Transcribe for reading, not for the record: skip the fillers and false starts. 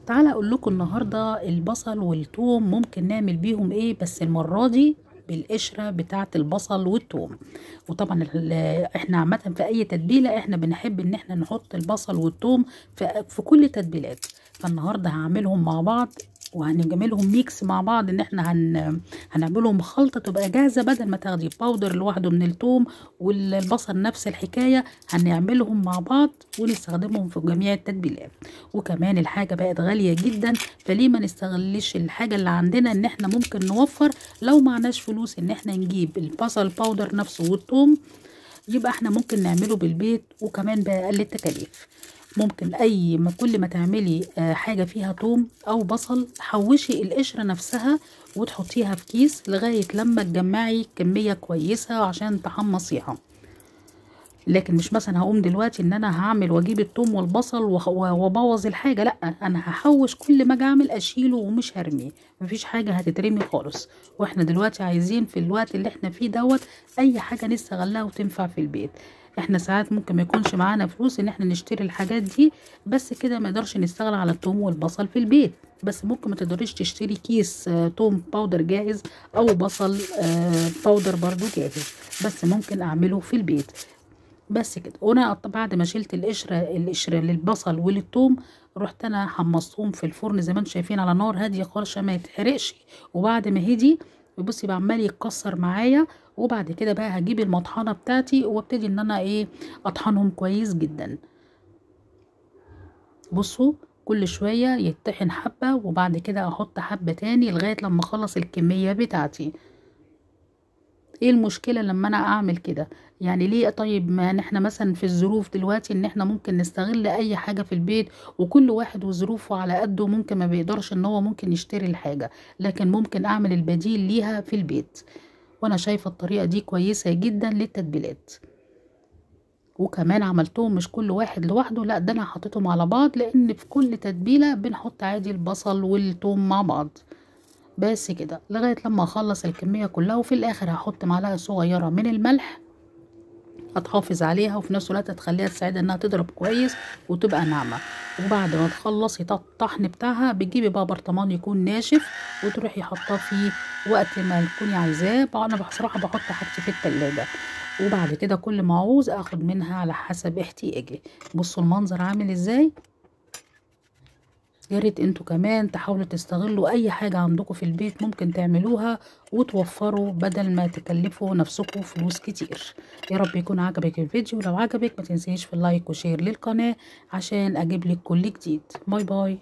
تعالى اقول لكم النهارده البصل والثوم ممكن نعمل بيهم ايه، بس المره دي بالقشره بتاعه البصل والثوم. وطبعا احنا عامه في اي تتبيله احنا بنحب ان احنا نحط البصل والثوم في كل تتبيلات. فالنهارده هعملهم مع بعض وهنعملهم ميكس مع بعض، ان احنا هنعملهم خلطه تبقى جاهزه، بدل ما تاخدي باودر لوحده من الثوم والبصل نفس الحكايه. هنعملهم مع بعض ونستخدمهم في جميع التتبيلات. وكمان الحاجة بقت غالية جدا، فليه ما نستغلش الحاجة اللي عندنا، ان احنا ممكن نوفر لو معناش فلوس ان احنا نجيب البصل باودر نفسه والثوم، يبقى احنا ممكن نعمله بالبيت وكمان بأقل التكاليف. ممكن ما كل ما تعملي حاجة فيها ثوم او بصل، حوشي القشرة نفسها وتحطيها في كيس لغاية لما تجمعي كمية كويسة عشان تحمصيها. لكن مش مثلا هقوم دلوقتي ان انا هعمل واجيب الثوم والبصل وابوظ الحاجه، لا، انا هحوش كل ما اجي اعمل اشيله ومش هرميه. مفيش حاجه هتترمي خالص. واحنا دلوقتي عايزين في الوقت اللي احنا فيه اي حاجه نستغلها وتنفع في البيت. احنا ساعات ممكن ما يكونش معانا فلوس ان احنا نشتري الحاجات دي، بس كده ما نقدرش نستغنى على الثوم والبصل في البيت. بس ممكن ما تقدريش تشتري كيس ثوم باودر جاهز او بصل باودر برضو جاهز، بس ممكن اعمله في البيت. بس كده. وانا بعد ما شلت القشره للبصل وللثوم، رحت انا حمصتهم في الفرن زي ما انتم شايفين على نار هاديه خالص عشان ما يتحرقش. وبعد ما هدي، بصي بقى عمال يتكسر معايا. وبعد كده بقى هجيب المطحنه بتاعتي وابتدي ان انا اطحنهم كويس جدا. بصوا، كل شويه يتطحن حبه وبعد كده احط حبه تاني لغايه لما اخلص الكميه بتاعتي. ايه المشكلة لما انا اعمل كده؟ يعني ليه؟ طيب ما احنا مثلا في الظروف دلوقتي ان احنا ممكن نستغل اي حاجة في البيت، وكل واحد وظروفه على قده، ممكن ما بيقدرش ان هو ممكن يشتري الحاجة، لكن ممكن اعمل البديل ليها في البيت. وانا شايفة الطريقة دي كويسة جدا للتتبيلات. وكمان عملتهم مش كل واحد لوحده، لا، ده انا حطيتهم على بعض، لان في كل تتبيلة بنحط عادي البصل والثوم مع بعض. بس كده لغاية لما اخلص الكمية كلها. وفي الاخر هحط معلقة صغيرة من الملح، هتحافظ عليها وفي نفس الوقت هتخليها تساعدها انها تضرب كويس وتبقى ناعمة. وبعد ما تخلصي الطحن بتاعها، بتجيبي بقى برطمان يكون ناشف وتروحي حاطاه فيه وقت ما تكوني عايزاه. انا بصراحة بحط حاجتي في التلاجة، وبعد كده كل ما اعوز اخد منها على حسب احتياجي. بصوا المنظر عامل ازاي. يا ريت انتوا كمان تحاولوا تستغلوا اي حاجة عندكم في البيت ممكن تعملوها وتوفروا بدل ما تكلفوا نفسكم فلوس كتير. يا رب يكون عجبك الفيديو. لو عجبك ما تنسيش في اللايك وشير للقناة عشان اجيب لك كل جديد. باي باي.